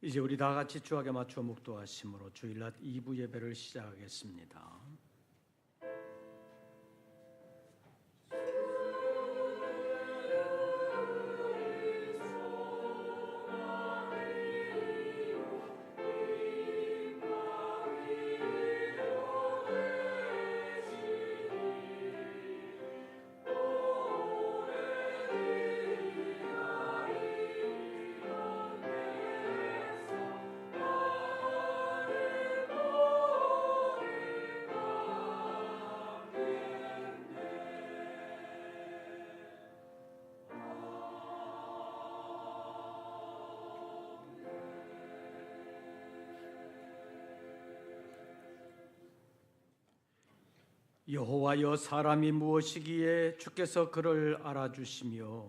이제 우리 다 같이 주악에 맞추어 묵도하심으로 주일낮 2부 예배를 시작하겠습니다. 여호와여, 사람이 무엇이기에 주께서 그를 알아주시며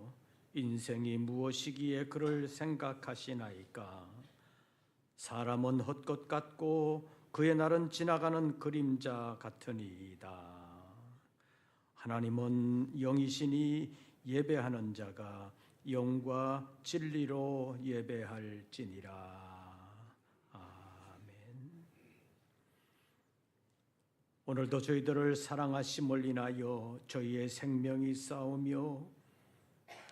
인생이 무엇이기에 그를 생각하시나이까. 사람은 헛것 같고 그의 날은 지나가는 그림자 같으니이다. 하나님은 영이시니 예배하는 자가 영과 진리로 예배할지니라. 오늘도 저희들을 사랑하심을 인하여 저희의 생명이 싸우며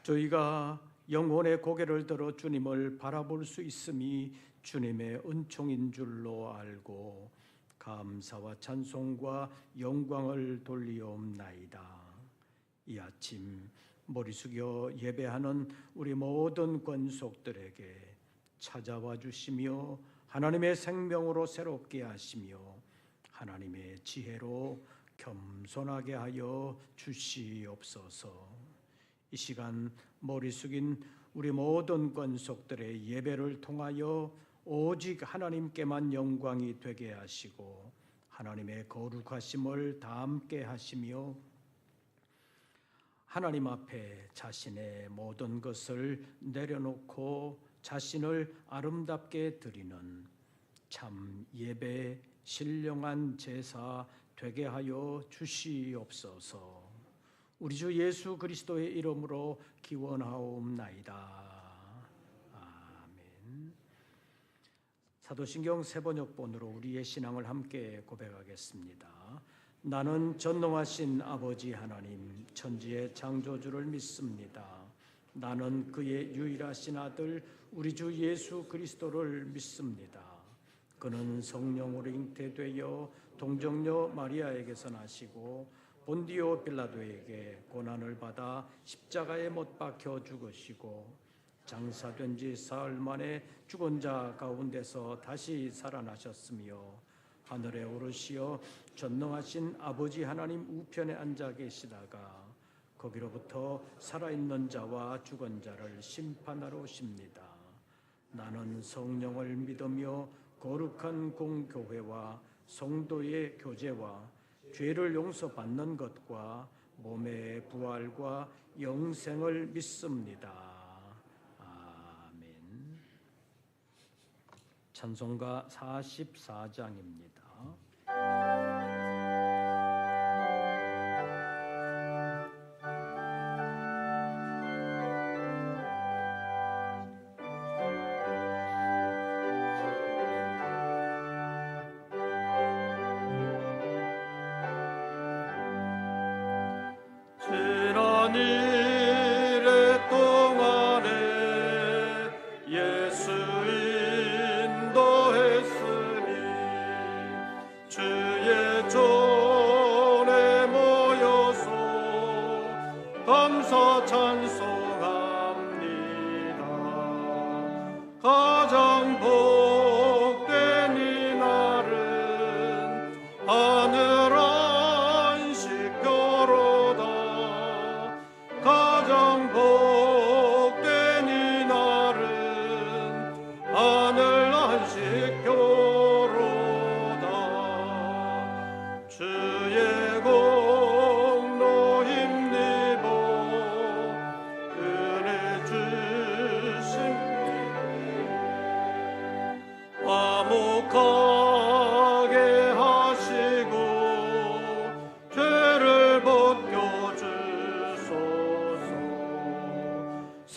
저희가 영혼의 고개를 들어 주님을 바라볼 수 있음이 주님의 은총인 줄로 알고 감사와 찬송과 영광을 돌리옵나이다. 이 아침 머리 숙여 예배하는 우리 모든 권속들에게 찾아와 주시며 하나님의 생명으로 새롭게 하시며 하나님의 지혜로 겸손하게 하여 주시옵소서. 이 시간 머리 숙인 우리 모든 권속들의 예배를 통하여 오직 하나님께만 영광이 되게 하시고 하나님의 거룩하심을 담게 하시며 하나님 앞에 자신의 모든 것을 내려놓고 자신을 아름답게 드리는 참 예배 신령한 제사 되게 하여 주시옵소서. 우리 주 예수 그리스도의 이름으로 기원하옵나이다. 아멘. 사도신경 세번역본으로 우리의 신앙을 함께 고백하겠습니다. 나는 전능하신 아버지 하나님 천지의 창조주를 믿습니다. 나는 그의 유일하신 아들 우리 주 예수 그리스도를 믿습니다. 그는 성령으로 잉태되어 동정녀 마리아에게서 나시고 본디오 빌라도에게 고난을 받아 십자가에 못 박혀 죽으시고 장사된 지 사흘 만에 죽은 자 가운데서 다시 살아나셨으며 하늘에 오르시어 전능하신 아버지 하나님 우편에 앉아 계시다가 거기로부터 살아있는 자와 죽은 자를 심판하러 오십니다. 나는 성령을 믿으며 거룩한 공교회와 성도의 교제와 죄를 용서받는 것과 몸의 부활과 영생을 믿습니다. 아멘. 찬송가 44장입니다.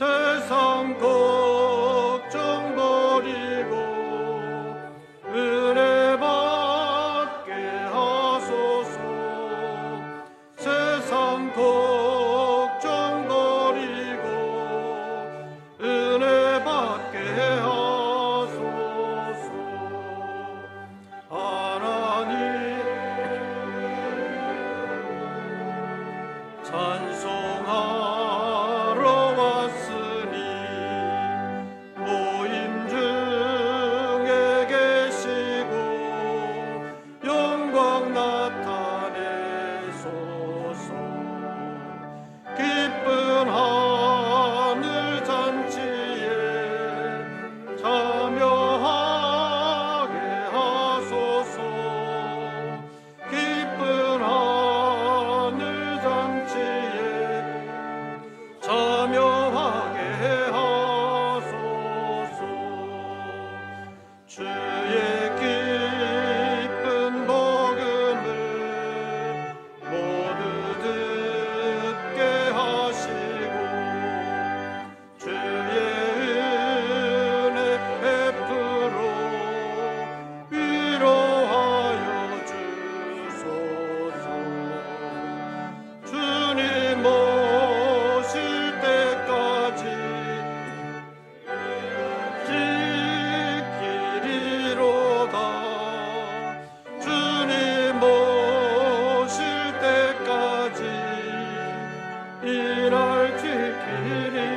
세상 걱정 버리고 찬송하러 왔으니 모임 중에 계시고 영광 나타내소서. 기쁜 하늘 잔치에 참여하게 하소서. 기쁜 하늘 잔치에 참여하게 하소서. 주의 기쁜 복음을 모두 듣게 하시고 주의 은혜 베풀어 위로하여 주소서. 주님 오실 때까지 지키리로다. 주님 오실 때까지 이날 지키리로다.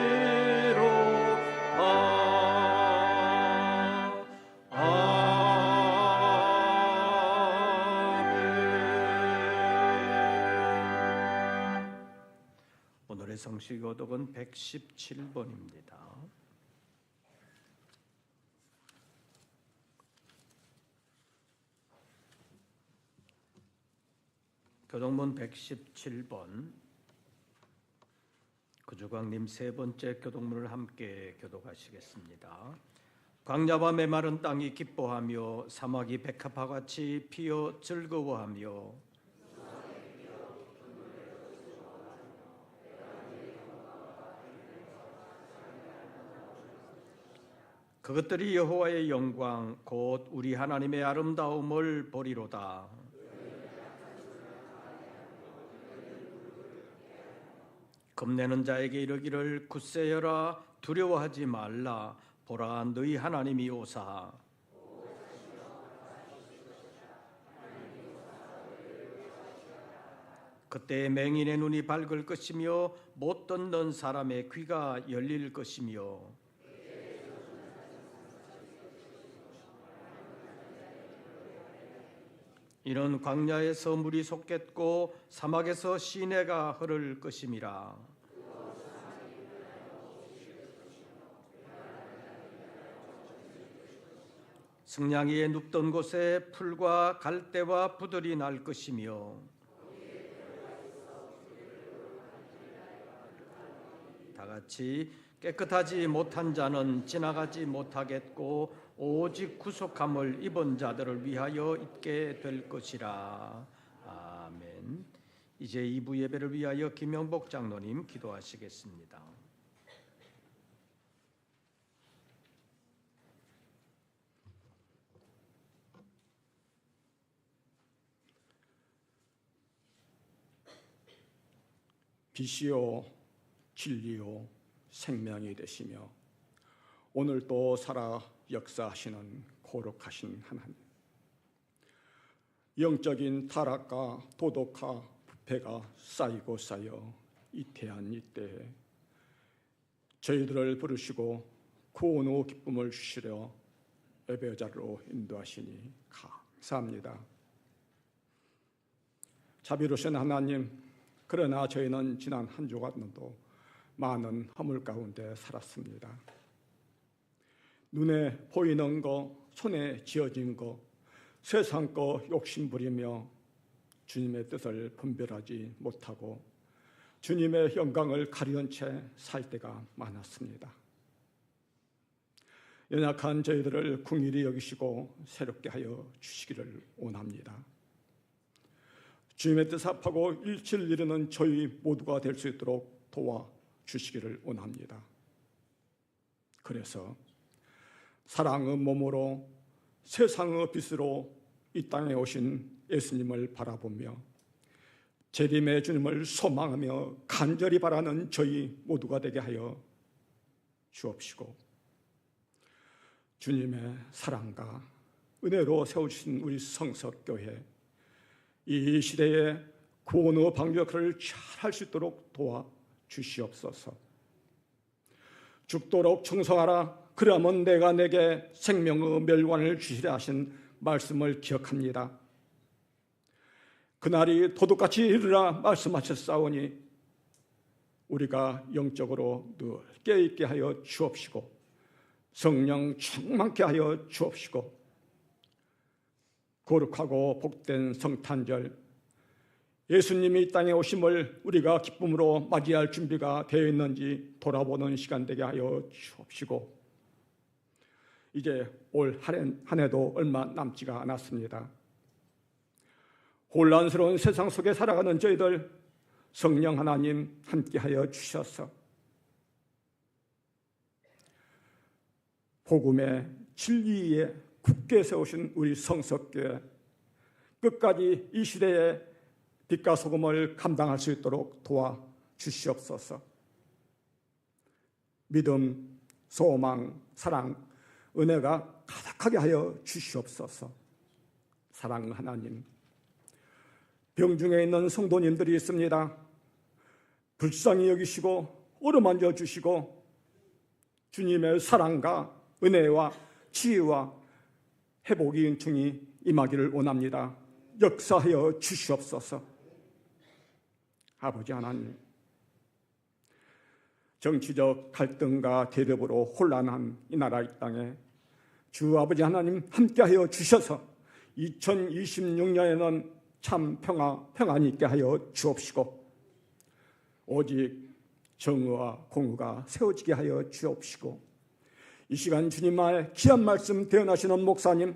아멘. 오늘의 성식 교독은 117번입니다. 교독문 117번, 구주광님 세 번째 교독문을 함께 교독하시겠습니다. 광야와 메마른 땅이 기뻐하며 사막이 백합화 같이 피어 즐거워하며 그것들이 여호와의 영광 곧 우리 하나님의 아름다움을 보리로다. 겁내는 자에게 이르기를 굳세여라 두려워하지 말라. 보라 너희 하나님이 오사. 그때 맹인의 눈이 밝을 것이며 못 듣는 사람의 귀가 열릴 것이며 이는 광야에서 물이 솟겠고 사막에서 시내가 흐를 것임이라. 승냥이의 눕던 곳에 풀과 갈대와 부들이 날 것이며 다같이 깨끗하지 못한 자는 지나가지 못하겠고 오직 구속함을 입은 자들을 위하여 있게 될 것이라. 아멘. 이제 2부 예배를 위하여 김영복 장로님 기도하시겠습니다. 빛이요 진리요 생명이 되시며 오늘도 살아 역사하시는 거룩하신 하나님, 영적인 타락과 도덕화 부패가 쌓이고 쌓여 이태한 이때에 저희들을 부르시고 구원 후 기쁨을 주시려 예배 자리로 인도하시니 감사합니다. 자비로우신 하나님, 그러나 저희는 지난 한 주간도 많은 허물 가운데 살았습니다. 눈에 보이는 거, 손에 쥐어진 거, 세상 거 욕심 부리며 주님의 뜻을 분별하지 못하고 주님의 영광을 가려운 채 살 때가 많았습니다. 연약한 저희들을 긍휼히 여기시고 새롭게 하여 주시기를 원합니다. 주님의 뜻 합하고 일치를 이루는 저희 모두가 될 수 있도록 도와주시기를 원합니다. 그래서 사랑의 몸으로 세상의 빛으로 이 땅에 오신 예수님을 바라보며 재림의 주님을 소망하며 간절히 바라는 저희 모두가 되게 하여 주옵시고 주님의 사랑과 은혜로 세우신 우리 성석교회, 이 시대에 그 어느 방주 역할을 잘 할 수 있도록 도와주시옵소서. 죽도록 충성하라. 그러면 내가 내게 생명의 멸관을 주시라 하신 말씀을 기억합니다. 그날이 도둑같이 이르라 말씀하셨사오니 우리가 영적으로 늘 깨어있게 하여 주옵시고 성령 충만케 하여 주옵시고 거룩하고 복된 성탄절 예수님이 이 땅에 오심을 우리가 기쁨으로 맞이할 준비가 되어 있는지 돌아보는 시간 되게 하여 주옵시고 이제 올 한 해도 얼마 남지가 않았습니다. 혼란스러운 세상 속에 살아가는 저희들 성령 하나님 함께하여 주셔서 복음의 진리에 굳게 세우신 우리 성석교회 끝까지 이 시대에 빛과 소금을 감당할 수 있도록 도와주시옵소서. 믿음, 소망, 사랑, 은혜가 가득하게 하여 주시옵소서. 사랑 하나님, 병중에 있는 성도님들이 있습니다. 불쌍히 여기시고 어루만져 주시고 주님의 사랑과 은혜와 치유와 회복의 은총이 임하기를 원합니다. 역사하여 주시옵소서. 아버지 하나님, 정치적 갈등과 대립으로 혼란한 이 나라 이 땅에 주 아버지 하나님 함께하여 주셔서 2026년에는 참 평안이 있게 하여 주옵시고 오직 정의와 공의가 세워지게 하여 주옵시고 이 시간 주님의 귀한 말씀 대언하시는 목사님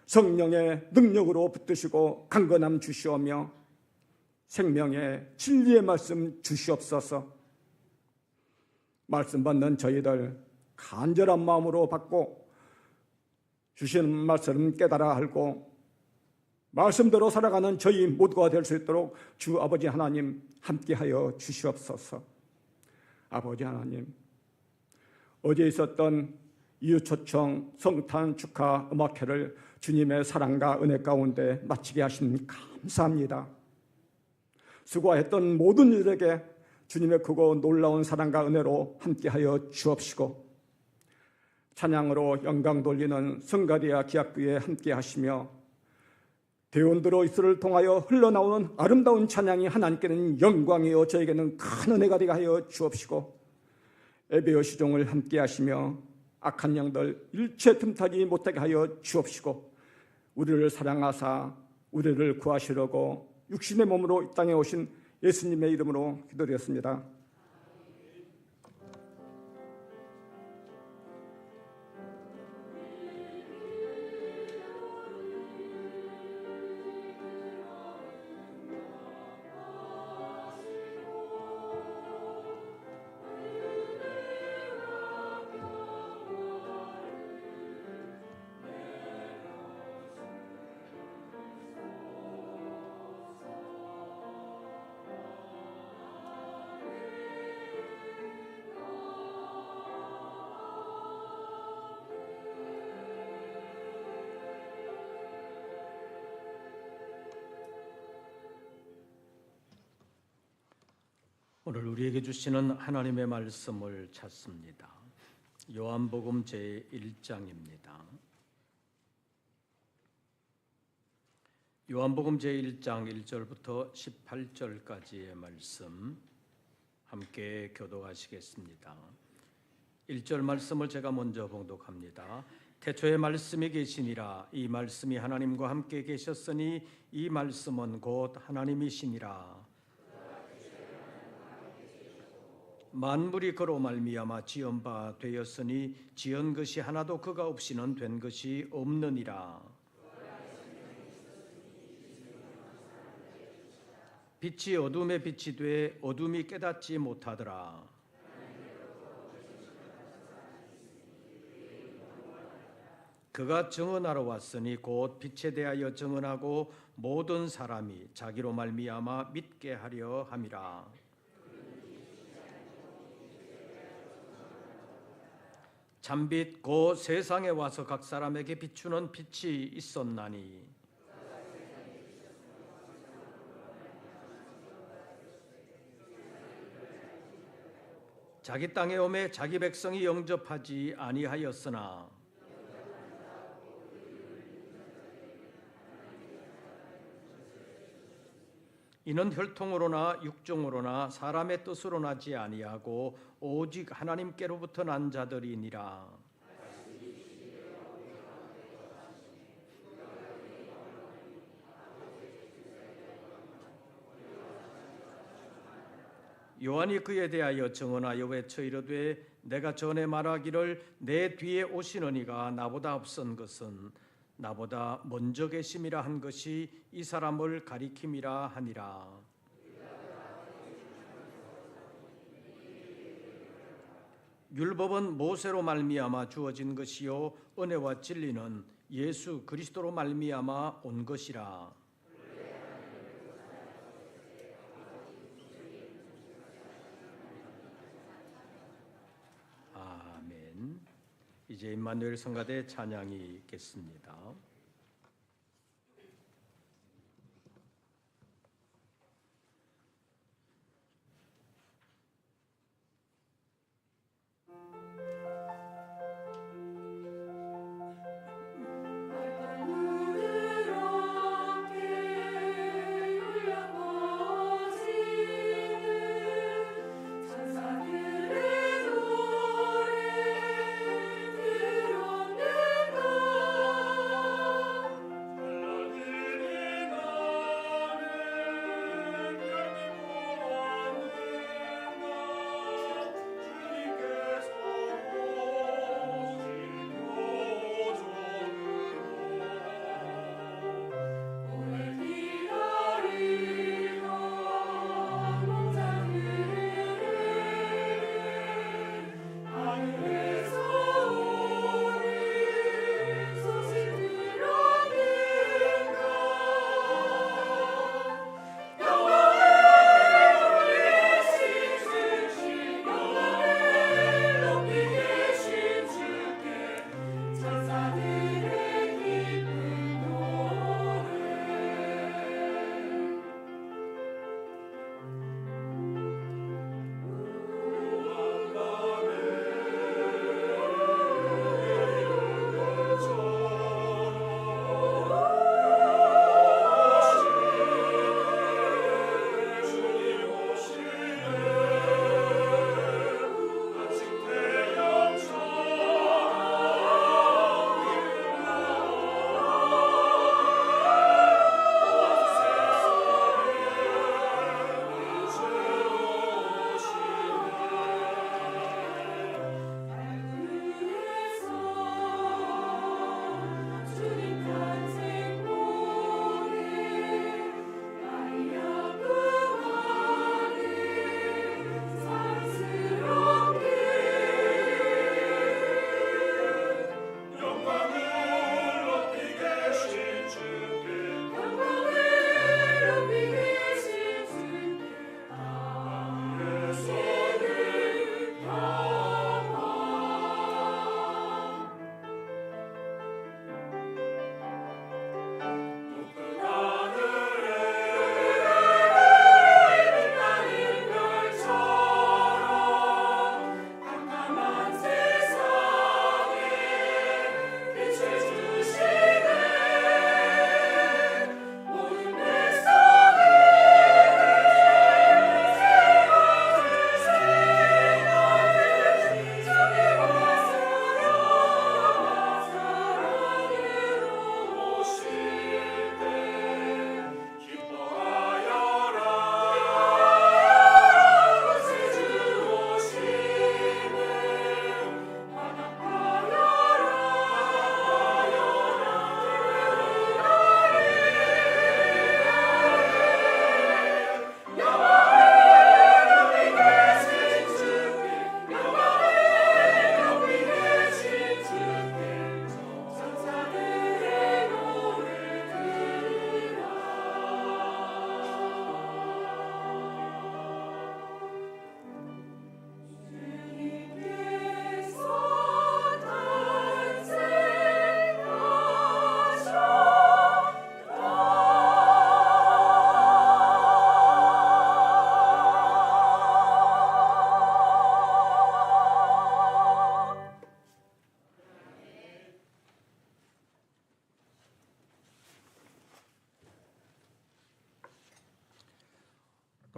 성령의 능력으로 붙드시고 강건함 주시오며 생명의 진리의 말씀 주시옵소서. 말씀 받는 저희들 간절한 마음으로 받고 주시는 말씀 깨달아 알고 말씀대로 살아가는 저희 모두가 될 수 있도록 주 아버지 하나님 함께하여 주시옵소서. 아버지 하나님, 어제 있었던 이웃초청 성탄 축하 음악회를 주님의 사랑과 은혜 가운데 마치게 하신 감사합니다. 수고했던 모든 이들에게 주님의 크고 놀라운 사랑과 은혜로 함께하여 주옵시고 찬양으로 영광 돌리는 성가대와 기악교회에 함께하시며 대원들로 이슬을 통하여 흘러나오는 아름다운 찬양이 하나님께는 영광이요 저에게는 큰 은혜가 되게 하여 주옵시고 에베오 시종을 함께하시며 악한 영들 일체 틈타지 못하게 하여 주옵시고 우리를 사랑하사 우리를 구하시려고 육신의 몸으로 이 땅에 오신 예수님의 이름으로 기도드렸습니다. 오늘 우리에게 주시는 하나님의 말씀을 찾습니다. 요한복음 제1장입니다. 요한복음 제1장 1절부터 18절까지의 말씀 함께 교독하시겠습니다. 1절 말씀을 제가 먼저 봉독합니다. 태초에 말씀이 계시니라. 이 말씀이 하나님과 함께 계셨으니 이 말씀은 곧 하나님이시니라. 만물이 그로 말미암아 지은 바 되었으니 지은 것이 하나도 그가 없이는 된 것이 없느니라. 빛이 어둠에 빛이 돼 어둠이 깨닫지 못하더라. 그가 증언하러 왔으니 곧 빛에 대하여 증언하고 모든 사람이 자기로 말미암아 믿게 하려 함이라. 참빛 곧 세상에 와서 각 사람에게 비추는 빛이 있었나니 자기 땅에 오매 자기 백성이 영접하지 아니하였으나 이는 혈통으로나 육종으로나 사람의 뜻으로 나지 아니하고 오직 하나님께로부터 난 자들이니라. 요한이 그에 대하여 증언하여 외쳐 이르되 내가 전에 말하기를 내 뒤에 오시는 이가 나보다 앞선 것은 나보다 먼저 계심이라 한 것이 이 사람을 가리킴이라 하니라. 율법은 모세로 말미암아 주어진 것이요 은혜와 진리는 예수 그리스도로 말미암아 온 것이라. 아멘. 이제 임마누엘 성가대 찬양이 있겠습니다. 들었는가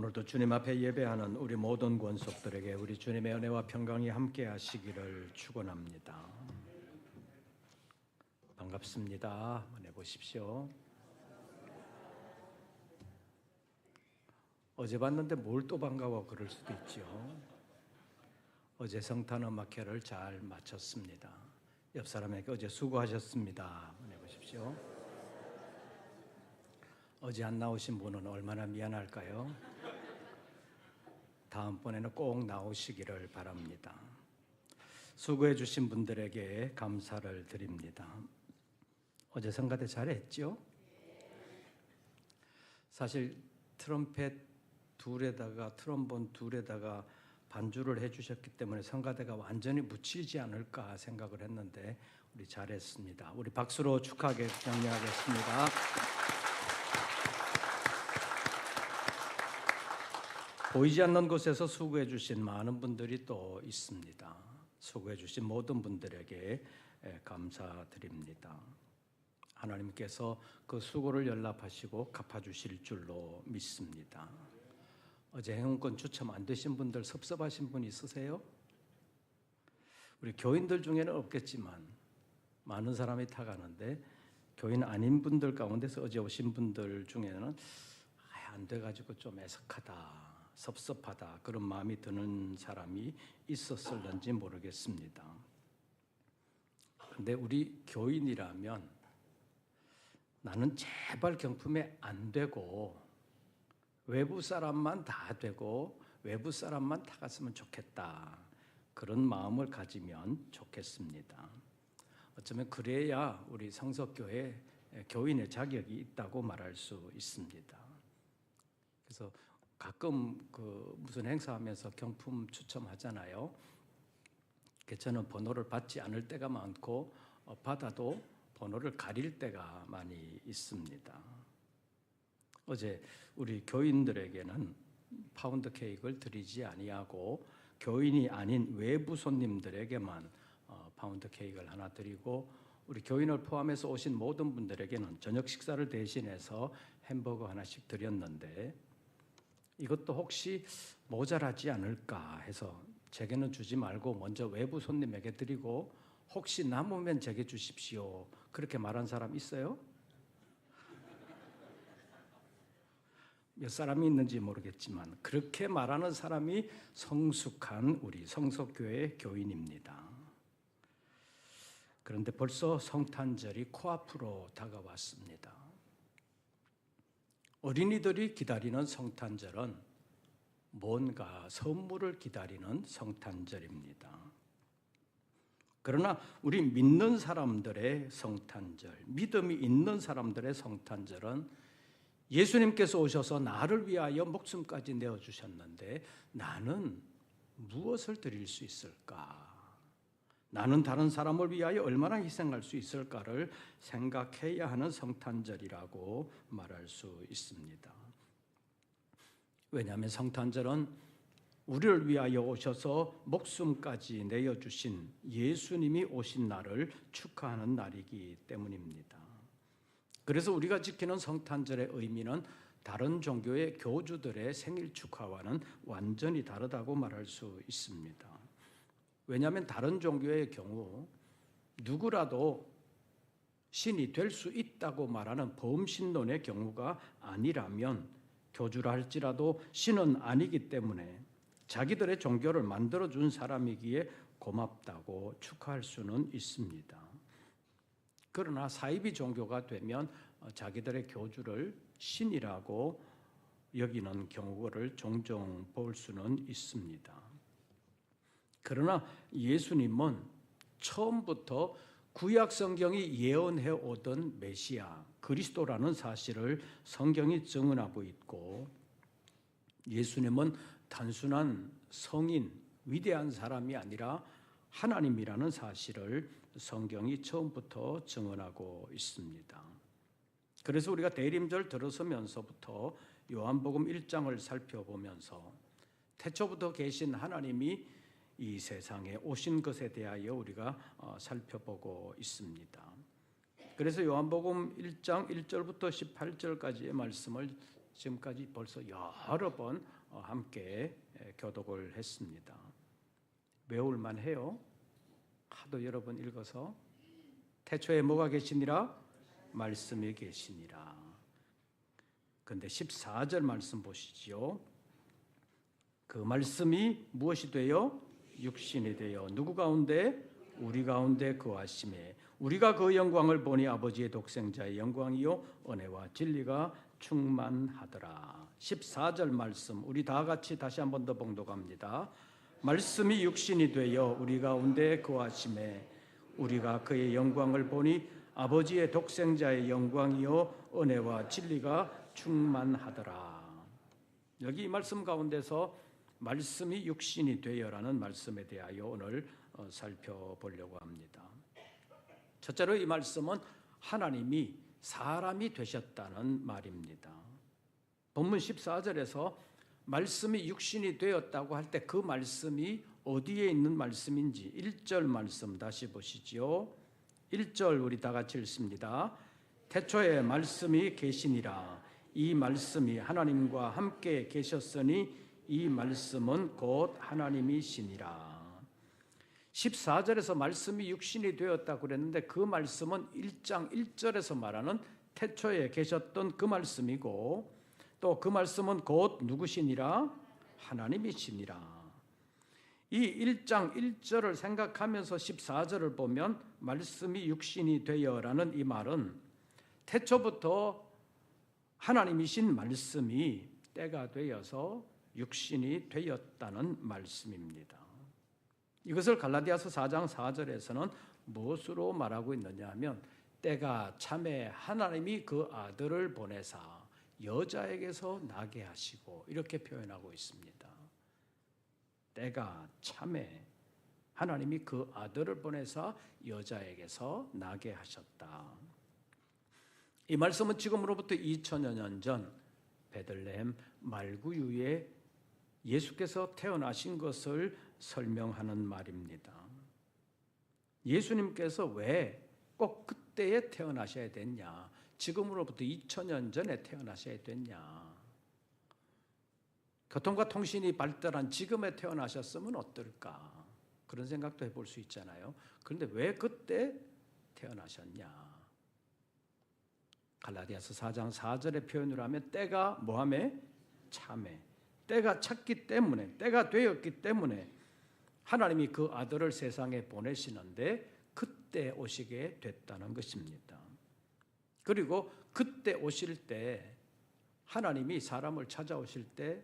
오늘도 주님 앞에 예배하는 우리 모든 권속들에게 우리 주님의 은혜와 평강이 함께 하시기를 축원합니다. 반갑습니다. 한번 해보십시오. 어제 봤는데 뭘 또 반가워 그럴 수도 있죠. 어제 성탄음악회를 잘 마쳤습니다. 옆 사람에게 어제 수고하셨습니다. 한번 해보십시오. 어제 안 나오신 분은 얼마나 미안할까요? 다음번에는 꼭 나오시기를 바랍니다. 수고해 주신 분들에게 감사를 드립니다. 어제 성가대 잘했죠? 사실 트럼펫 둘에다가 트럼본 둘에다가 반주를 해주셨기 때문에 성가대가 완전히 묻히지 않을까 생각을 했는데 우리 잘했습니다. 우리 박수로 축하하게 격려하겠습니다. 보이지 않는 곳에서 수고해 주신 많은 분들이 또 있습니다. 수고해 주신 모든 분들에게 감사드립니다. 하나님께서 그 수고를 연락하시고 갚아주실 줄로 믿습니다. 어제 행운권 추첨 안 되신 분들 섭섭하신 분 있으세요? 우리 교인들 중에는 없겠지만 많은 사람이 타가는데 교인 아닌 분들 가운데서 어제 오신 분들 중에는 안 돼가지고 좀 애석하다, 섭섭하다 그런 마음이 드는 사람이 있었을런지 모르겠습니다. 근데 우리 교인이라면 나는 제발 경품에 안 되고 외부 사람만 다 되고 외부 사람만 타갔으면 좋겠다. 그런 마음을 가지면 좋겠습니다. 어쩌면 그래야 우리 성석교회 교인의 자격이 있다고 말할 수 있습니다. 그래서 가끔 무슨 행사하면서 경품 추첨하잖아요. 저는 번호를 받지 않을 때가 많고 받아도 번호를 가릴 때가 많이 있습니다. 어제 우리 교인들에게는 파운드 케이크를 드리지 아니하고 교인이 아닌 외부 손님들에게만 파운드 케이크를 하나 드리고 우리 교인을 포함해서 오신 모든 분들에게는 저녁 식사를 대신해서 햄버거 하나씩 드렸는데 이것도 혹시 모자라지 않을까 해서 제게는 주지 말고 먼저 외부 손님에게 드리고 혹시 남으면 제게 주십시오. 그렇게 말한 사람 있어요? 몇 사람이 있는지 모르겠지만 그렇게 말하는 사람이 성숙한 우리 성석교회 교인입니다. 그런데 벌써 성탄절이 코앞으로 다가왔습니다. 어린이들이 기다리는 성탄절은 뭔가 선물을 기다리는 성탄절입니다. 그러나 우리 믿는 사람들의 성탄절, 믿음이 있는 사람들의 성탄절은 예수님께서 오셔서 나를 위하여 목숨까지 내어주셨는데 나는 무엇을 드릴 수 있을까? 나는 다른 사람을 위하여 얼마나 희생할 수 있을까를 생각해야 하는 성탄절이라고 말할 수 있습니다. 왜냐하면 성탄절은 우리를 위하여 오셔서 목숨까지 내어주신 예수님이 오신 날을 축하하는 날이기 때문입니다. 그래서 우리가 지키는 성탄절의 의미는 다른 종교의 교주들의 생일 축하와는 완전히 다르다고 말할 수 있습니다. 왜냐하면 다른 종교의 경우 누구라도 신이 될 수 있다고 말하는 범신론의 경우가 아니라면 교주라 할지라도 신은 아니기 때문에 자기들의 종교를 만들어준 사람이기에 고맙다고 축하할 수는 있습니다. 그러나 사이비 종교가 되면 자기들의 교주를 신이라고 여기는 경우를 종종 볼 수는 있습니다. 그러나 예수님은 처음부터 구약 성경이 예언해 오던 메시아 그리스도라는 사실을 성경이 증언하고 있고 예수님은 단순한 성인, 위대한 사람이 아니라 하나님이라는 사실을 성경이 처음부터 증언하고 있습니다. 그래서 우리가 대림절 들어서면서부터 요한복음 1장을 살펴보면서 태초부터 계신 하나님이 이 세상에 오신 것에 대하여 우리가 살펴보고 있습니다. 그래서 요한복음 1장 1절부터 18절까지의 말씀을 지금까지 벌써 여러 번 함께 교독을 했습니다. 외울만 해요. 하도 여러 번 읽어서. 태초에 뭐가 계시니라? 말씀이 계시니라. 그런데 14절 말씀 보시죠. 그 말씀이 무엇이 되어? 육신이 되어 누구 가운데? 우리 가운데 거하심에 우리가 그 영광을 보니 아버지의 독생자의 영광이요 은혜와 진리가 충만하더라. 14절 말씀 우리 다 같이 다시 한 번 더 봉독합니다. 말씀이 육신이 되어 우리 가운데 거하심에 우리가 그의 영광을 보니 아버지의 독생자의 영광이요 은혜와 진리가 충만하더라. 여기 이 말씀 가운데서 말씀이 육신이 되어라는 말씀에 대하여 오늘 살펴보려고 합니다. 첫째로 이 말씀은 하나님이 사람이 되셨다는 말입니다. 본문 14절에서 말씀이 육신이 되었다고 할 때 그 말씀이 어디에 있는 말씀인지 1절 말씀 다시 보시죠. 1절 우리 다 같이 읽습니다. 태초에 말씀이 계시니라. 이 말씀이 하나님과 함께 계셨으니 이 말씀은 곧 하나님이시니라. 14절에서 말씀이 육신이 되었다고 그랬는데 그 말씀은 1장 1절에서 말하는 태초에 계셨던 그 말씀이고 또 그 말씀은 곧 누구시니라? 하나님이시니라. 이 1장 1절을 생각하면서 14절을 보면 말씀이 육신이 되어라는 이 말은 태초부터 하나님이신 말씀이 때가 되어서 육신이 되었다는 말씀입니다. 이것을 갈라디아서 4장 4절에서는 무엇으로 말하고 있느냐 하면 때가 참에 하나님이 그 아들을 보내사 여자에게서 나게 하시고 이렇게 표현하고 있습니다. 때가 참에 하나님이 그 아들을 보내사 여자에게서 나게 하셨다. 이 말씀은 지금으로부터 2000여 년 전 베들레헴 말구유에 예수께서 태어나신 것을 설명하는 말입니다. 예수님께서 왜 꼭 그때에 태어나셔야 됐냐? 지금으로부터 2000년 전에 태어나셔야 됐냐? 교통과 통신이 발달한 지금에 태어나셨으면 어떨까? 그런 생각도 해볼 수 있잖아요. 그런데 왜 그때 태어나셨냐? 갈라디아서 4장 4절의 표현으로 하면 때가 뭐하매? 참에. 때가 찼기 때문에, 때가 되었기 때문에 하나님이 그 아들을 세상에 보내시는데 그때 오시게 됐다는 것입니다. 그리고 그때 오실 때 하나님이 사람을 찾아오실 때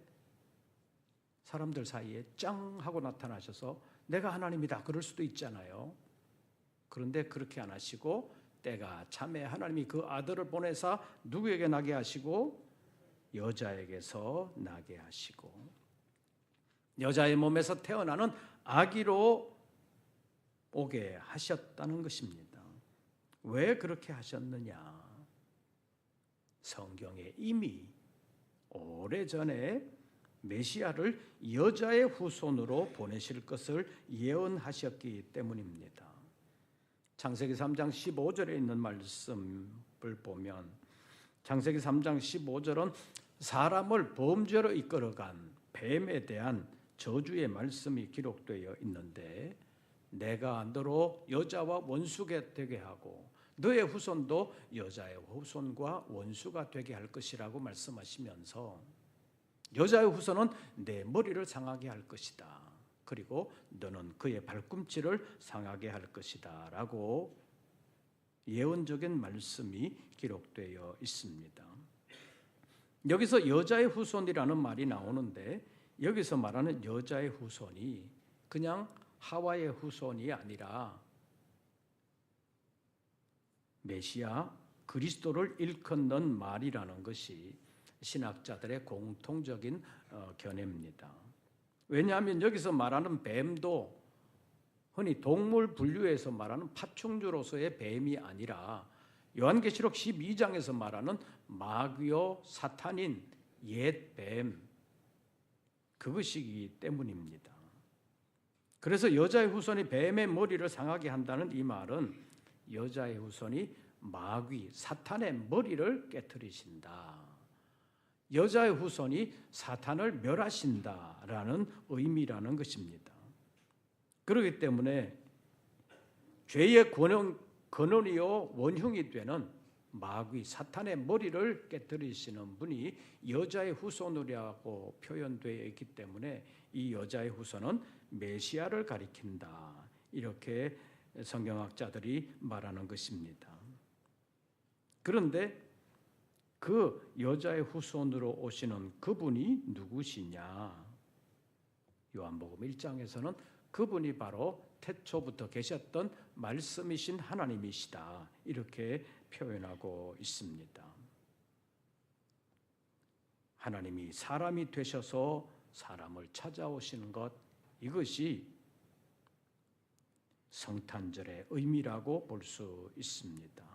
사람들 사이에 짱 하고 나타나셔서 내가 하나님이다 그럴 수도 있잖아요. 그런데 그렇게 안 하시고 때가 참에 하나님이 그 아들을 보내사 누구에게 나게 하시고 여자에게서 나게 하시고 여자의 몸에서 태어나는 아기로 오게 하셨다는 것입니다. 왜 그렇게 하셨느냐? 성경에 이미 오래전에 메시아를 여자의 후손으로 보내실 것을 예언하셨기 때문입니다. 창세기 3장 15절에 있는 말씀을 보면 창세기 3장 15절은 사람을 범죄로 이끌어간 뱀에 대한 저주의 말씀이 기록되어 있는데 내가 너로 여자와 원수가 되게 하고 너의 후손도 여자의 후손과 원수가 되게 할 것이라고 말씀하시면서 여자의 후손은 내 머리를 상하게 할 것이다. 그리고 너는 그의 발꿈치를 상하게 할 것이다 라고 예언적인 말씀이 기록되어 있습니다. 여기서 여자의 후손이라는 말이 나오는데 여기서 말하는 여자의 후손이 그냥 하와의 후손이 아니라 메시아 그리스도를 일컫는 말이라는 것이 신학자들의 공통적인 견해입니다. 왜냐하면 여기서 말하는 뱀도 흔히 동물 분류에서 말하는 파충류로서의 뱀이 아니라 요한계시록 12장에서 말하는 마귀요 사탄인 옛 뱀 그것이기 때문입니다. 그래서 여자의 후손이 뱀의 머리를 상하게 한다는 이 말은 여자의 후손이 마귀 사탄의 머리를 깨트리신다. 여자의 후손이 사탄을 멸하신다라는 의미라는 것입니다. 그렇기 때문에 죄의 근원이요 원흉이 되는 마귀 사탄의 머리를 깨뜨리시는 분이 여자의 후손이라고 표현되어 있기 때문에 이 여자의 후손은 메시아를 가리킨다, 이렇게 성경학자들이 말하는 것입니다. 그런데 그 여자의 후손으로 오시는 그분이 누구시냐? 요한복음 1장에서는 그분이 바로 태초부터 계셨던 말씀이신 하나님이시다, 이렇게 표현하고 있습니다. 하나님이 사람이 되셔서 사람을 찾아오시는 것, 이것이 성탄절의 의미라고 볼 수 있습니다.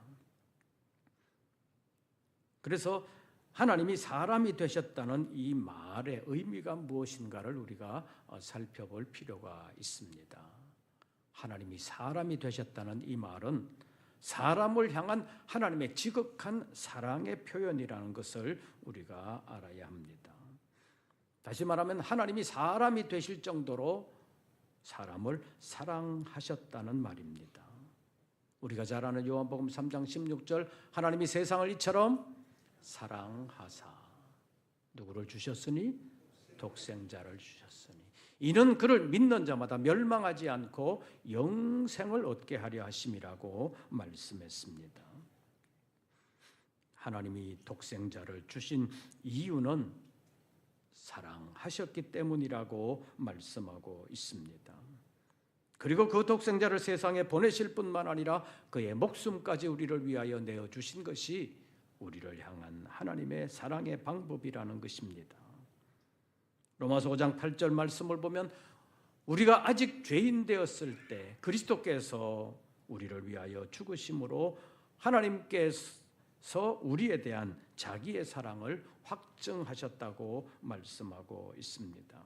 그래서 하나님이 사람이 되셨다는 이 말의 의미가 무엇인가를 우리가 살펴볼 필요가 있습니다. 하나님이 사람이 되셨다는 이 말은 사람을 향한 하나님의 지극한 사랑의 표현이라는 것을 우리가 알아야 합니다. 다시 말하면 하나님이 사람이 되실 정도로 사람을 사랑하셨다는 말입니다. 우리가 잘 아는 요한복음 3장 16절, 하나님이 세상을 이처럼 사랑하사 누구를 주셨으니? 독생자를 주셨으니 이는 그를 믿는 자마다 멸망하지 않고 영생을 얻게 하려 하심이라고 말씀했습니다. 하나님이 독생자를 주신 이유는 사랑하셨기 때문이라고 말씀하고 있습니다. 그리고 그 독생자를 세상에 보내실 뿐만 아니라 그의 목숨까지 우리를 위하여 내어주신 것이 우리를 향한 하나님의 사랑의 방법이라는 것입니다. 로마서 5장 8절 말씀을 보면 우리가 아직 죄인 되었을 때 그리스도께서 우리를 위하여 죽으심으로 하나님께서 우리에 대한 자기의 사랑을 확증하셨다고 말씀하고 있습니다.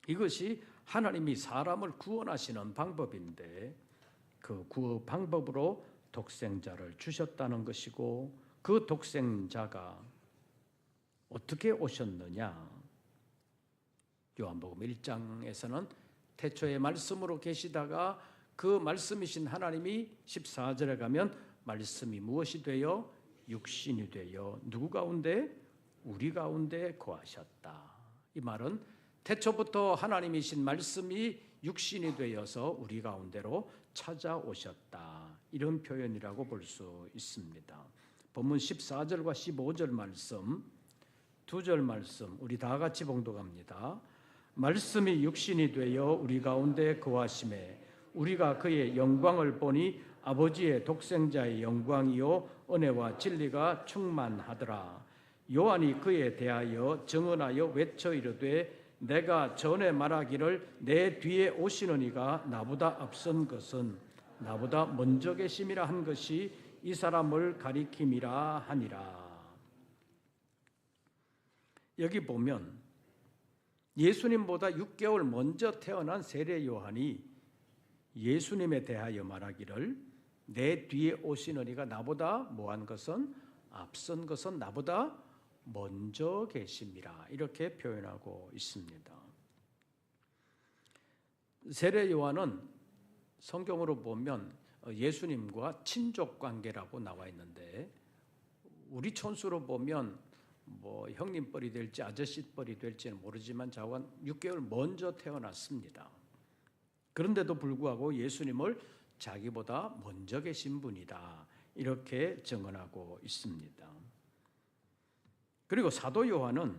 이것이 하나님이 사람을 구원하시는 방법인데 그 구원 방법으로 독생자를 주셨다는 것이고, 그 독생자가 어떻게 오셨느냐? 요한복음 1장에서는 태초에 말씀으로 계시다가 그 말씀이신 하나님이 14절에 가면 말씀이 무엇이 되어 육신이 되어 누구 가운데? 우리 가운데 거하셨다. 이 말은 태초부터 하나님이신 말씀이 육신이 되어서 우리 가운데로 찾아오셨다, 이런 표현이라고 볼 수 있습니다. 본문 14절과 15절 말씀, 두 절 말씀 우리 다 같이 봉독합니다. 말씀이 육신이 되어 우리 가운데 거하심에 우리가 그의 영광을 보니 아버지의 독생자의 영광이요 은혜와 진리가 충만하더라. 요한이 그에 대하여 증언하여 외쳐 이르되 내가 전에 말하기를 내 뒤에 오시는 이가 나보다 앞선 것은 나보다 먼저 계심이라 한 것이 이 사람을 가리킴이라 하니라. 여기 보면 예수님보다 6개월 먼저 태어난 세례 요한이 예수님에 대하여 말하기를 내 뒤에 오시는 이가 나보다 뭐한 것은 앞선 것은 나보다 먼저 계심이라, 이렇게 표현하고 있습니다. 세례 요한은 성경으로 보면 예수님과 친족 관계라고 나와 있는데 우리 촌수로 보면 뭐 형님 뻘이 될지 아저씨 뻘이 될지는 모르지만 자관 6개월 먼저 태어났습니다. 그런데도 불구하고 예수님을 자기보다 먼저 계신 분이다, 이렇게 증언하고 있습니다. 그리고 사도 요한은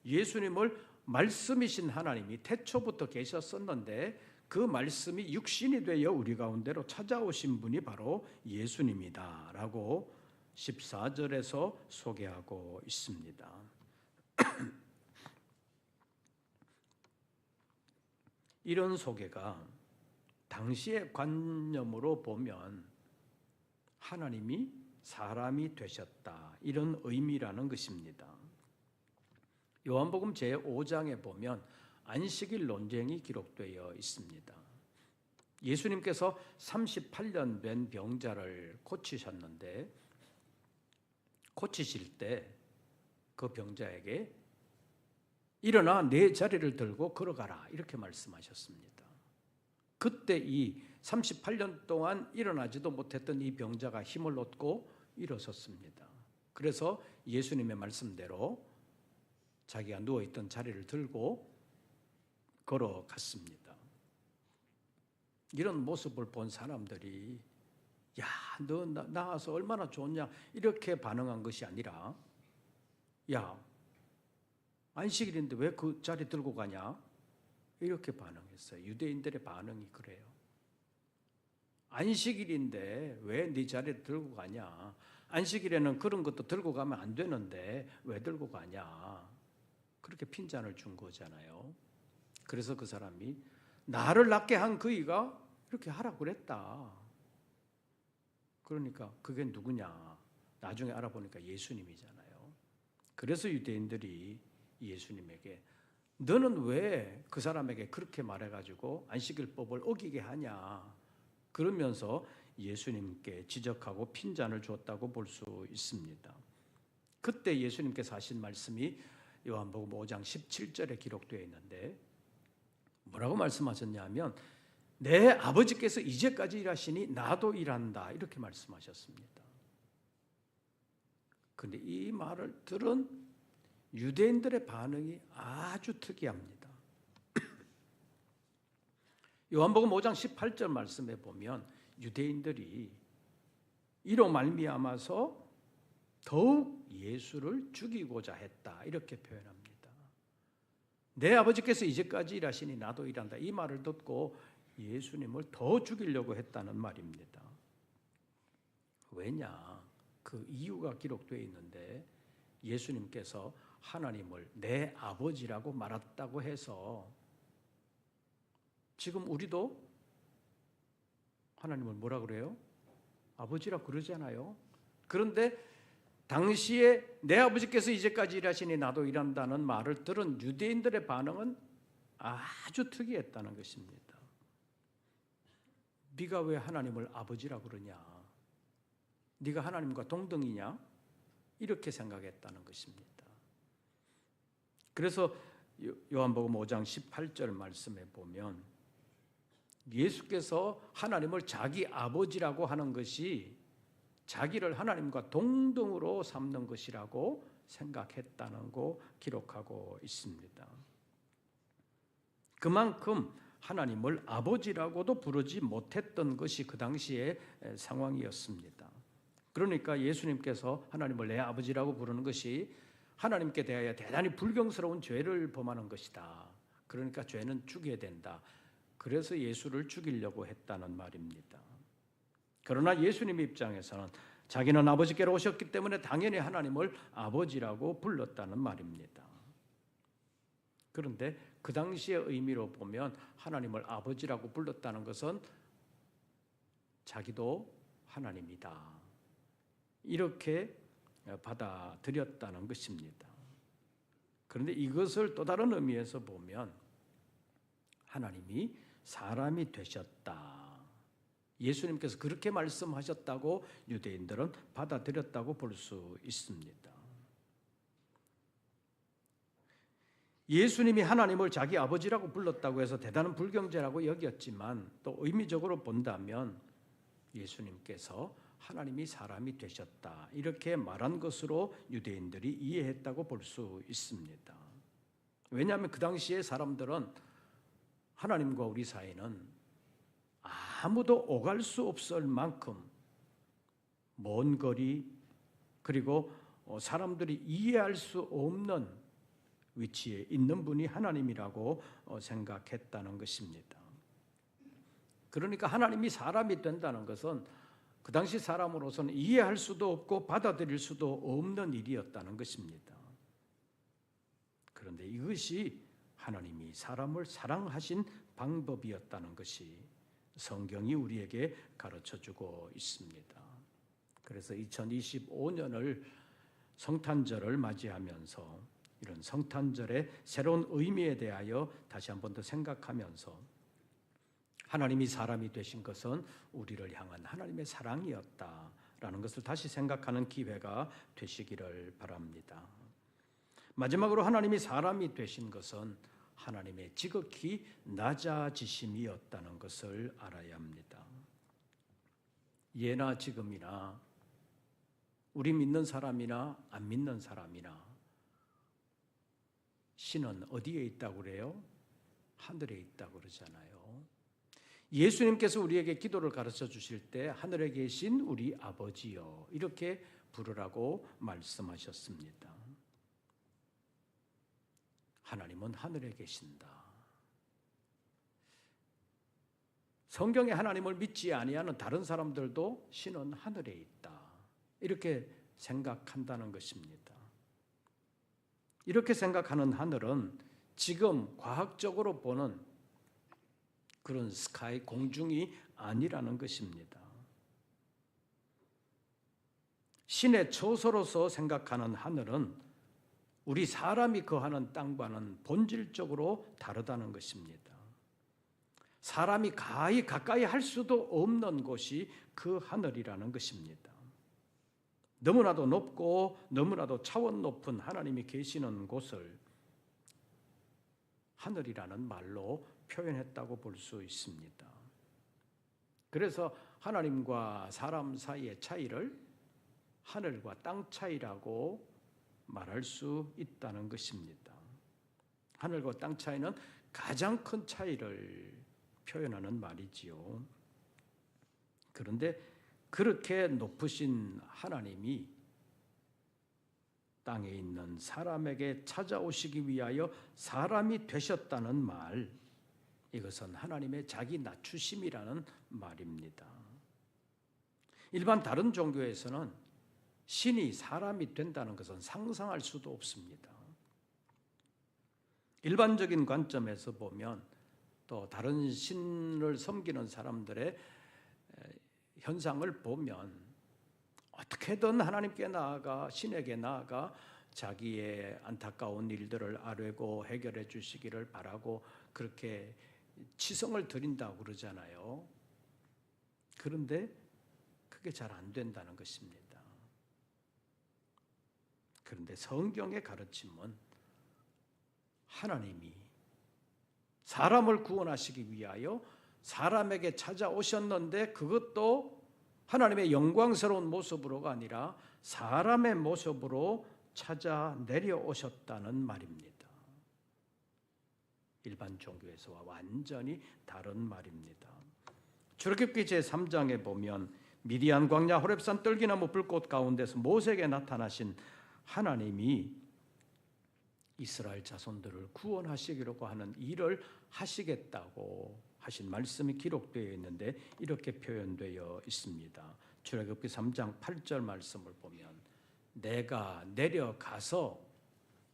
예수님을 말씀이신 하나님이 태초부터 계셨었는데 그 말씀이 육신이 되어 우리 가운데로 찾아오신 분이 바로 예수님이다 라고 14절에서 소개하고 있습니다. 이런 소개가 당시의 관념으로 보면 하나님이 사람이 되셨다, 이런 의미라는 것입니다. 요한복음 제5장에 보면 안식일 논쟁이 기록되어 있습니다. 예수님께서 38년 된 병자를 고치셨는데 고치실 때 그 병자에게 일어나 내 자리를 들고 걸어가라 이렇게 말씀하셨습니다. 그때 이 38년 동안 일어나지도 못했던 이 병자가 힘을 얻고 일어섰습니다. 그래서 예수님의 말씀대로 자기가 누워있던 자리를 들고 걸어갔습니다. 이런 모습을 본 사람들이 야, 너 나와서 얼마나 좋냐 이렇게 반응한 것이 아니라 야, 안식일인데 왜 그 자리 들고 가냐 이렇게 반응했어요. 유대인들의 반응이 그래요. 안식일인데 왜 네 자리를 들고 가냐, 안식일에는 그런 것도 들고 가면 안 되는데 왜 들고 가냐, 그렇게 핀잔을 준 거잖아요. 그래서 그 사람이 나를 낫게 한 그이가 이렇게 하라고 그랬다. 그러니까 그게 누구냐, 나중에 알아보니까 예수님이잖아요. 그래서 유대인들이 예수님에게 너는 왜 그 사람에게 그렇게 말해가지고 안식일법을 어기게 하냐, 그러면서 예수님께 지적하고 핀잔을 줬다고 볼 수 있습니다. 그때 예수님께서 하신 말씀이 요한복음 5장 17절에 기록되어 있는데 뭐라고 말씀하셨냐면 내 아버지께서 이제까지 일하시니 나도 일한다 이렇게 말씀하셨습니다. 그런데 이 말을 들은 유대인들의 반응이 아주 특이합니다. 요한복음 5장 18절 말씀에 보면 유대인들이 이로 말미암아서 더욱 예수를 죽이고자 했다 이렇게 표현합니다. 내 아버지께서 이제까지 일하시니 나도 일한다, 이 말을 듣고 예수님을 더 죽이려고 했다는 말입니다. 왜냐, 그 이유가 기록되어 있는데 예수님께서 하나님을 내 아버지라고 말했다고 해서 지금 우리도 하나님을 뭐라 그래요? 아버지라고 그러잖아요. 그런데 당시에 내 아버지께서 이제까지 일하시니 나도 일한다는 말을 들은 유대인들의 반응은 아주 특이했다는 것입니다. 네가 왜 하나님을 아버지라고 그러냐, 네가 하나님과 동등이냐 이렇게 생각했다는 것입니다. 그래서 요한복음 5장 18절 말씀에 보면 예수께서 하나님을 자기 아버지라고 하는 것이 자기를 하나님과 동등으로 삼는 것이라고 생각했다는 거 기록하고 있습니다. 그만큼 하나님을 아버지라고도 부르지 못했던 것이 그 당시의 상황이었습니다. 그러니까 예수님께서 하나님을 내 아버지라고 부르는 것이 하나님께 대하여 대단히 불경스러운 죄를 범하는 것이다. 그러니까 죄는 죽여야 된다. 그래서 예수를 죽이려고 했다는 말입니다. 그러나 예수님 입장에서는 자기는 아버지께로 오셨기 때문에 당연히 하나님을 아버지라고 불렀다는 말입니다. 그런데 그 당시의 의미로 보면 하나님을 아버지라고 불렀다는 것은 자기도 하나님이다 이렇게 받아들였다는 것입니다. 그런데 이것을 또 다른 의미에서 보면 하나님이 사람이 되셨다, 예수님께서 그렇게 말씀하셨다고 유대인들은 받아들였다고 볼 수 있습니다. 예수님이 하나님을 자기 아버지라고 불렀다고 해서 대단한 불경죄라고 여겼지만 또 의미적으로 본다면 예수님께서 하나님이 사람이 되셨다 이렇게 말한 것으로 유대인들이 이해했다고 볼 수 있습니다. 왜냐하면 그 당시에 사람들은 하나님과 우리 사이는 아무도 오갈 수 없을 만큼 먼 거리, 그리고 사람들이 이해할 수 없는 위치에 있는 분이 하나님이라고 생각했다는 것입니다. 그러니까 하나님이 사람이 된다는 것은 그 당시 사람으로서는 이해할 수도 없고 받아들일 수도 없는 일이었다는 것입니다. 그런데 이것이 하나님이 사람을 사랑하신 방법이었다는 것이 성경이 우리에게 가르쳐주고 있습니다. 그래서 2025년을 성탄절을 맞이하면서 이런 성탄절의 새로운 의미에 대하여 다시 한 번 더 생각하면서 하나님이 사람이 되신 것은 우리를 향한 하나님의 사랑이었다라는 것을 다시 생각하는 기회가 되시기를 바랍니다. 마지막으로 하나님이 사람이 되신 것은 하나님의 지극히 낮아지심이었다는 것을 알아야 합니다. 예나 지금이나 우리 믿는 사람이나 안 믿는 사람이나 신은 어디에 있다고 그래요? 하늘에 있다고 그러잖아요. 예수님께서 우리에게 기도를 가르쳐 주실 때 하늘에 계신 우리 아버지여 이렇게 부르라고 말씀하셨습니다. 하나님은 하늘에 계신다. 성경에 하나님을 믿지 아니하는 다른 사람들도 신은 하늘에 있다. 이렇게 생각한다는 것입니다. 이렇게 생각하는 하늘은 지금 과학적으로 보는 그런 스카이 공중이 아니라는 것입니다. 신의 처소로서 생각하는 하늘은 우리 사람이 거하는 땅과는 본질적으로 다르다는 것입니다. 사람이 가까이 할 수도 없는 곳이 그 하늘이라는 것입니다. 너무나도 높고 너무나도 차원 높은 하나님이 계시는 곳을 하늘이라는 말로 표현했다고 볼 수 있습니다. 그래서 하나님과 사람 사이의 차이를 하늘과 땅 차이라고 말할 수 있다는 것입니다. 하늘과 땅 차이는 가장 큰 차이를 표현하는 말이지요. 그런데 그렇게 높으신 하나님이 땅에 있는 사람에게 찾아오시기 위하여 사람이 되셨다는 말, 이것은 하나님의 자기 낮추심이라는 말입니다. 일반 다른 종교에서는 신이 사람이 된다는 것은 상상할 수도 없습니다. 일반적인 관점에서 보면 또 다른 신을 섬기는 사람들의 현상을 보면 어떻게든 하나님께 나아가 신에게 나아가 자기의 안타까운 일들을 아뢰고 해결해 주시기를 바라고 그렇게 치성을 드린다고 그러잖아요. 그런데 그게 잘 안 된다는 것입니다. 그런데 성경의 가르침은 하나님이 사람을 구원하시기 위하여 사람에게 찾아오셨는데 그것도 하나님의 영광스러운 모습으로가 아니라 사람의 모습으로 찾아 내려오셨다는 말입니다. 일반 종교에서와 완전히 다른 말입니다. 출애굽기 제3장에 보면 미디안 광야 호렙산 떨기나무 불꽃 가운데서 모세에게 나타나신 하나님이 이스라엘 자손들을 구원하시기로 하는 일을 하시겠다고 하신 말씀이 기록되어 있는데 이렇게 표현되어 있습니다. 출애굽기 3장 8절 말씀을 보면 내가 내려가서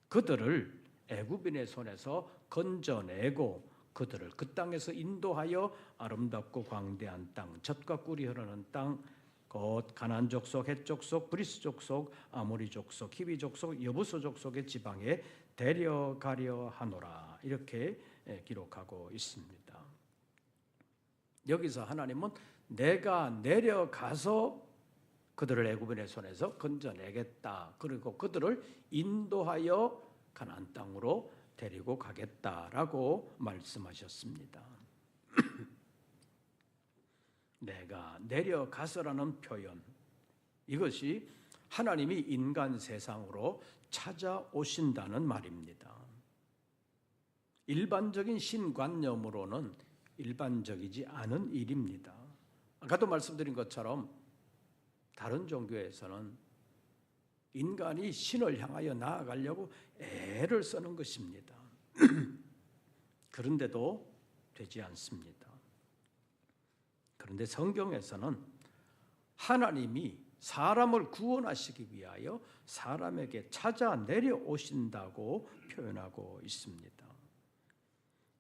그들을 애굽인의 손에서 건져내고 그들을 그 땅에서 인도하여 아름답고 광대한 땅, 젖과 꿀이 흐르는 땅, 곧 가나안 족속, 헷 족속, 브리스 족속, 아모리 족속, 히비 족속, 여부수 족속의 지방에 데려가려 하노라 이렇게 기록하고 있습니다. 여기서 하나님은 내가 내려가서 그들을 애굽인의 손에서 건져내겠다. 그리고 그들을 인도하여 가나안 땅으로 데리고 가겠다라고 말씀하셨습니다. 내가 내려가서라는 표현, 이것이 하나님이 인간 세상으로 찾아오신다는 말입니다. 일반적인 신관념으로는 일반적이지 않은 일입니다. 아까도 말씀드린 것처럼 다른 종교에서는 인간이 신을 향하여 나아가려고 애를 쓰는 것입니다. 그런데도 되지 않습니다. 그런데 성경에서는 하나님이 사람을 구원하시기 위하여 사람에게 찾아 내려오신다고 표현하고 있습니다.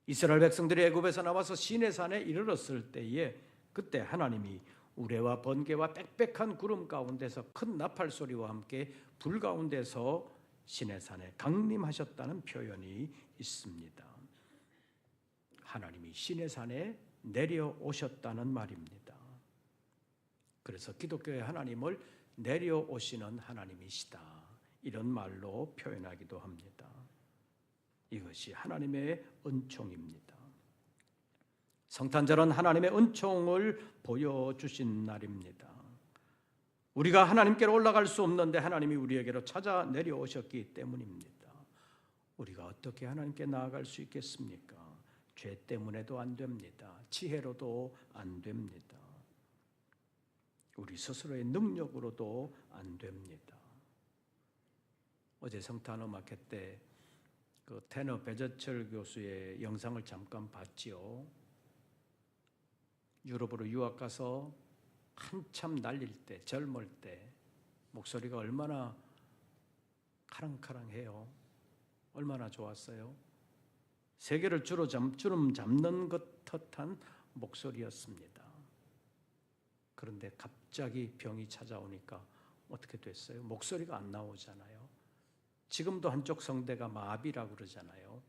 이스라엘 백성들이 애굽에서 나와서 시내산에 이르렀을 때에 그때 하나님이 우레와 번개와 빽빽한 구름 가운데서 큰 나팔 소리와 함께 불 가운데서 시내산에 강림하셨다는 표현이 있습니다. 하나님이 시내산에 내려오셨다는 말입니다. 그래서 기독교의 하나님을 내려오시는 하나님이시다 이런 말로 표현하기도 합니다. 이것이 하나님의 은총입니다. 성탄절은 하나님의 은총을 보여주신 날입니다. 우리가 하나님께로 올라갈 수 없는데 하나님이 우리에게로 찾아 내려오셨기 때문입니다. 우리가 어떻게 하나님께 나아갈 수 있겠습니까? 죄 때문에도 안 됩니다. 지혜로도 안 됩니다. 우리 스스로의 능력으로도 안 됩니다. 어제 성탄음악회 때 그 테너 배재철 교수의 영상을 잠깐 봤지요. 유럽으로 유학 가서 한참 날릴 때, 젊을 때 목소리가 얼마나 카랑카랑해요. 얼마나 좋았어요. 세계를 주름 잡는 것 듯한 목소리였습니다. 그런데 갑자기 병이 찾아오니까 어떻게 됐어요? 목소리가 안 나오잖아요. 지금도 한쪽 성대가 마비라고 그러잖아요.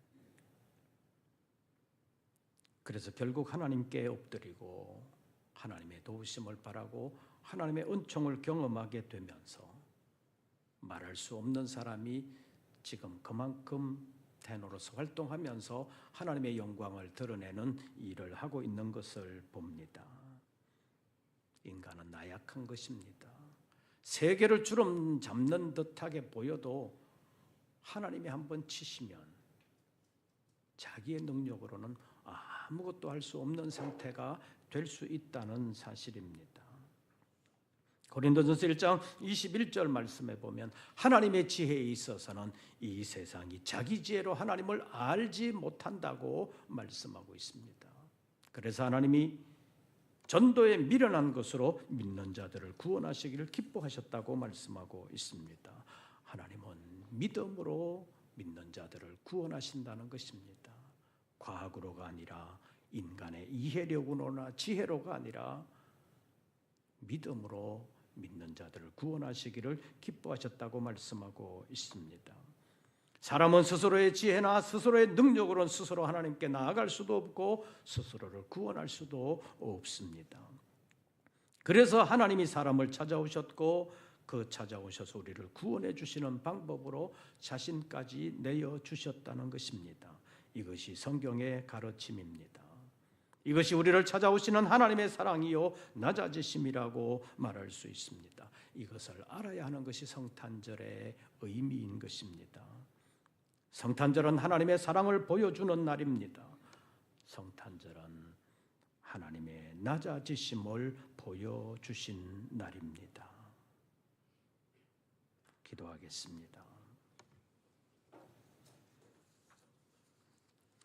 그래서 결국 하나님께 엎드리고 하나님의 도우심을 바라고 하나님의 은총을 경험하게 되면서 말할 수 없는 사람이 지금 그만큼 테너로서 활동하면서 하나님의 영광을 드러내는 일을 하고 있는 것을 봅니다. 인간은 나약한 것입니다. 세계를 주름 잡는 듯하게 보여도 하나님이 한번 치시면 자기의 능력으로는 아무것도 할 수 없는 상태가 될 수 있다는 사실입니다. 고린도전서 1장 21절 말씀에 보면 하나님의 지혜에 있어서는 이 세상이 자기 지혜로 하나님을 알지 못한다고 말씀하고 있습니다. 그래서 하나님이 전도에 미련한 것으로 믿는 자들을 구원하시기를 기뻐하셨다고 말씀하고 있습니다. 하나님은 믿음으로 믿는 자들을 구원하신다는 것입니다. 과학으로가 아니라 인간의 이해력으로나 지혜로가 아니라 믿음으로 믿는 자들을 구원하시기를 기뻐하셨다고 말씀하고 있습니다. 사람은 스스로의 지혜나 스스로의 능력으로는 스스로 하나님께 나아갈 수도 없고 스스로를 구원할 수도 없습니다. 그래서 하나님이 사람을 찾아오셨고 그 찾아오셔서 우리를 구원해 주시는 방법으로 자신까지 내어주셨다는 것입니다. 이것이 성경의 가르침입니다. 이것이 우리를 찾아오시는 하나님의 사랑이요 낮아지심이라고 말할 수 있습니다. 이것을 알아야 하는 것이 성탄절의 의미인 것입니다. 성탄절은 하나님의 사랑을 보여주는 날입니다. 성탄절은 하나님의 낮아지심을 보여주신 날입니다. 기도하겠습니다.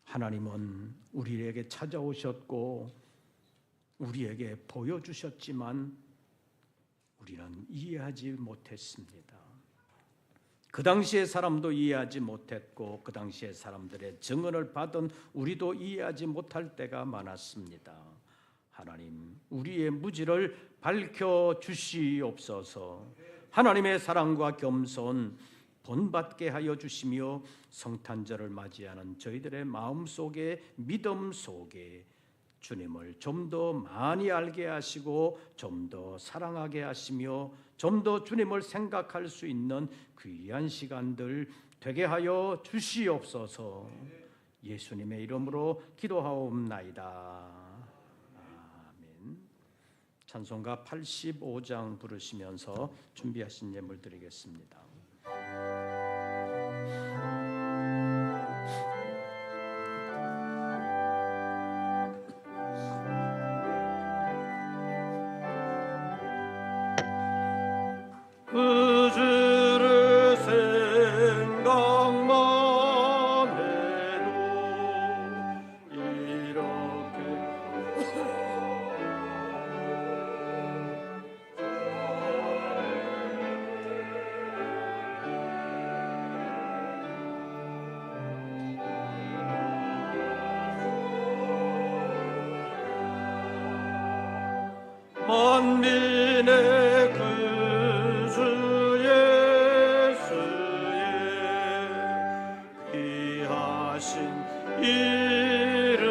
하나님은 우리에게 찾아오셨고 우리에게 보여주셨지만 우리는 이해하지 못했습니다. 그 당시의 사람도 이해하지 못했고 그 당시의 사람들의 증언을 받은 우리도 이해하지 못할 때가 많았습니다. 하나님, 우리의 무지를 밝혀주시옵소서. 하나님의 사랑과 겸손 본받게 하여 주시며 성탄절을 맞이하는 저희들의 마음속에 믿음 속에 주님을 좀 더 많이 알게 하시고 좀 더 사랑하게 하시며 좀 더 주님을 생각할 수 있는 귀한 시간들 되게 하여 주시옵소서. 예수님의 이름으로 기도하옵나이다. 찬송가 85장 부르시면서 준비하신 예물 드리겠습니다. 그 주를 생각만 해도 이렇게 만민의 구주 예수의 귀하신 이름은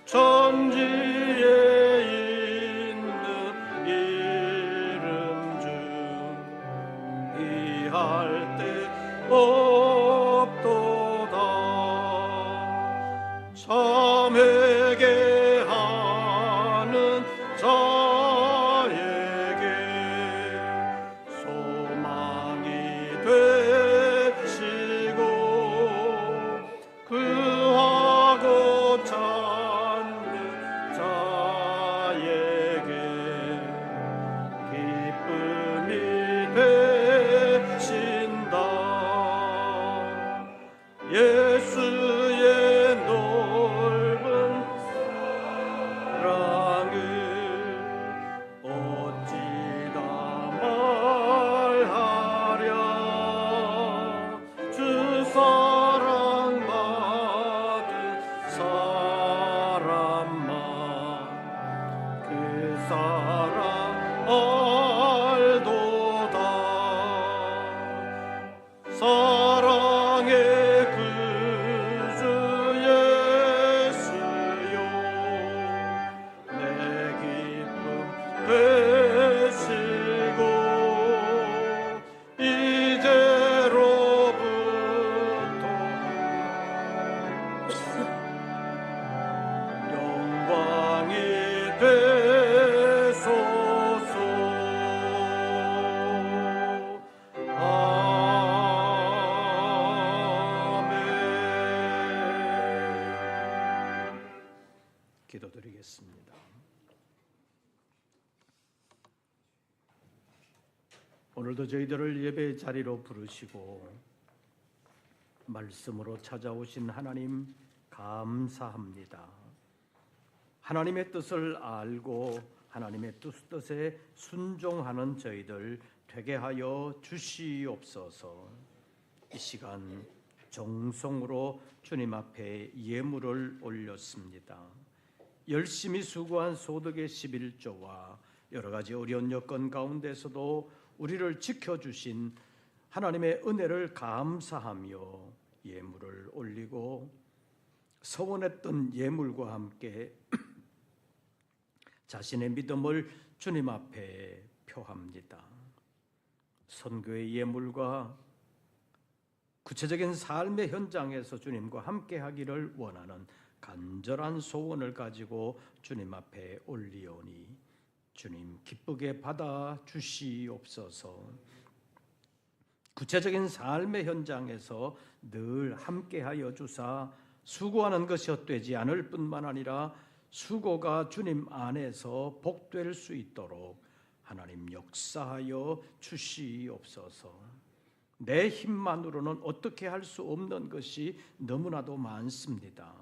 천지에 있는 이름 중 없도다. 참 회개하는 자에게 소망이 되시고 구하고 찾는 자에게 기쁨이 되신다. 예수의 넓은 사랑을 어찌다 말하랴. 주 사랑받은 사람만 그 사랑 알도다. 사랑의 구주 예수여 내 기쁨 되시고 이제로부터 영광이 되소서. 아멘. 기도드리겠습니다. 오늘도 저희들을 예배의 자리로 부르시고 말씀으로 찾아오신 하나님 감사합니다. 하나님의 뜻을 알고 하나님의 뜻에 순종하는 저희들 되게 하여 주시옵소서. 이 시간 정성으로 주님 앞에 예물을 올렸습니다. 열심히 수고한 소득의 11조와 여러 가지 어려운 여건 가운데서도 우리를 지켜주신 하나님의 은혜를 감사하며 예물을 올리고 서원했던 예물과 함께 자신의 믿음을 주님 앞에 표합니다. 선교의 예물과 구체적인 삶의 현장에서 주님과 함께 하기를 원하는 간절한 소원을 가지고 주님 앞에 올리오니 주님 기쁘게 받아 주시옵소서. 구체적인 삶의 현장에서 늘 함께하여 주사 수고하는 것이 헛되지 않을 뿐만 아니라 수고가 주님 안에서 복될 수 있도록 하나님 역사하여 주시옵소서. 내 힘만으로는 어떻게 할 수 없는 것이 너무나도 많습니다.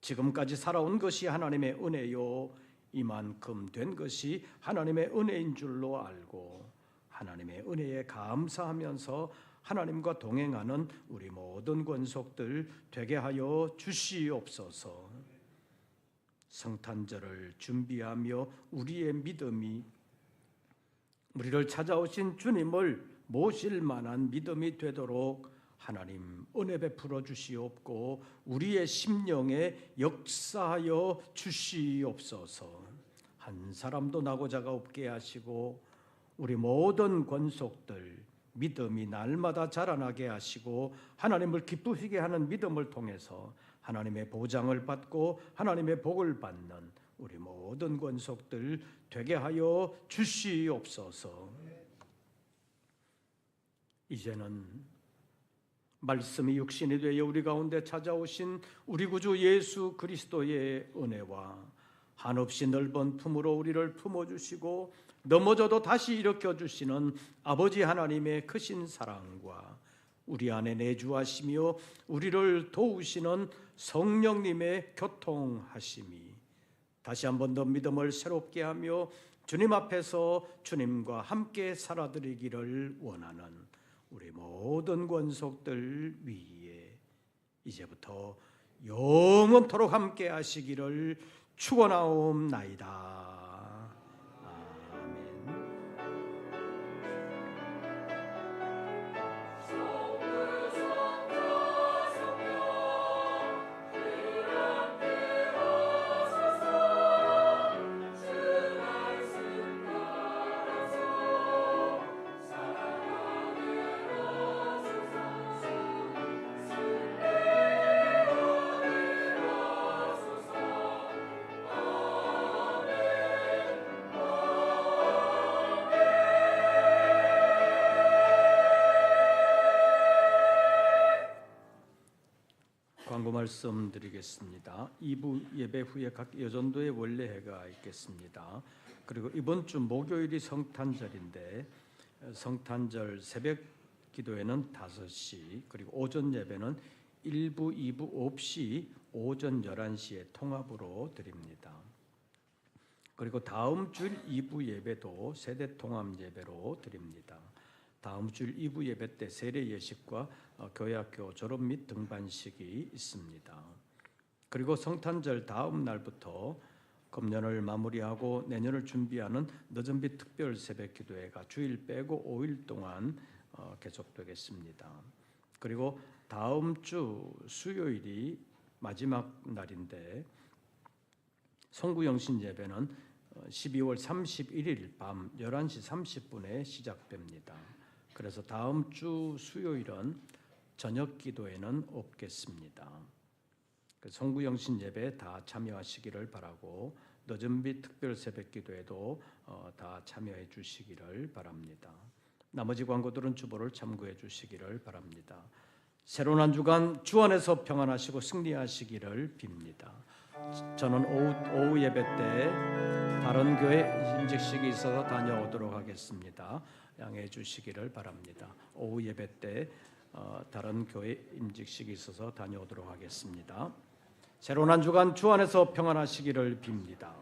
지금까지 살아온 것이 하나님의 은혜요, 이만큼 된 것이 하나님의 은혜인 줄로 알고 하나님의 은혜에 감사하면서 하나님과 동행하는 우리 모든 권속들 되게 하여 주시옵소서. 성탄절을 준비하며 우리의 믿음이 우리를 찾아오신 주님을 모실 만한 믿음이 되도록 하나님 은혜 베풀어 주시옵고 우리의 심령에 역사하여 주시옵소서. 한 사람도 나고자가 없게 하시고 우리 모든 권속들 믿음이 날마다 자라나게 하시고 하나님을 기쁘시게 하는 믿음을 통해서 하나님의 보장을 받고 하나님의 복을 받는 우리 모든 권속들 되게 하여 주시옵소서. 이제는 말씀이 육신이 되어 우리 가운데 찾아오신 우리 구주 예수 그리스도의 은혜와 한없이 넓은 품으로 우리를 품어주시고 넘어져도 다시 일으켜주시는 아버지 하나님의 크신 사랑과 우리 안에 내주하시며 우리를 도우시는 성령님의 교통하심이 다시 한 번 더 믿음을 새롭게 하며 주님 앞에서 주님과 함께 살아드리기를 원하는 우리 모든 권속들 위에 이제부터 영원토록 함께 하시기를 축원하옵나이다. 광고 말씀드리겠습니다. 2부 예배 후에 각 여전도의 원례회가 있겠습니다. 그리고 이번 주 목요일이 성탄절인데 성탄절 새벽 기도회는 5시, 그리고 오전 예배는 1부, 2부 없이 오전 11시에 통합으로 드립니다. 그리고 다음 주일 2부 예배도 세대 통합 예배로 드립니다. 다음 주일 2부 예배 때 세례 예식과 교회학교 졸업 및 등반식이 있습니다. 그리고 성탄절 다음 날부터 금년을 마무리하고 내년을 준비하는 늦은빛 특별 새벽 기도회가 주일 빼고 5일 동안 계속되겠습니다. 그리고 다음 주 수요일이 마지막 날인데 송구영신 예배는 12월 31일 밤 11시 30분에 시작됩니다. 그래서 다음 주 수요일은 저녁 기도회는 없겠습니다. 송구영신 예배 다 참여하시기를 바라고 늦은빛 특별 새벽 기도회도 다 참여해 주시기를 바랍니다. 나머지 광고들은 주보를 참고해 주시기를 바랍니다. 새로운 한 주간 주 안에서 평안하시고 승리하시기를 빕니다. 저는 오후 예배 때 다른 교회 임직식이 있어서 다녀오도록 하겠습니다. 양해해 주시기를 바랍니다. 오후 예배 때 다른 교회 임직식이 있어서 다녀오도록 하겠습니다. 새로운 한 주간 주 안에서 평안하시기를 빕니다.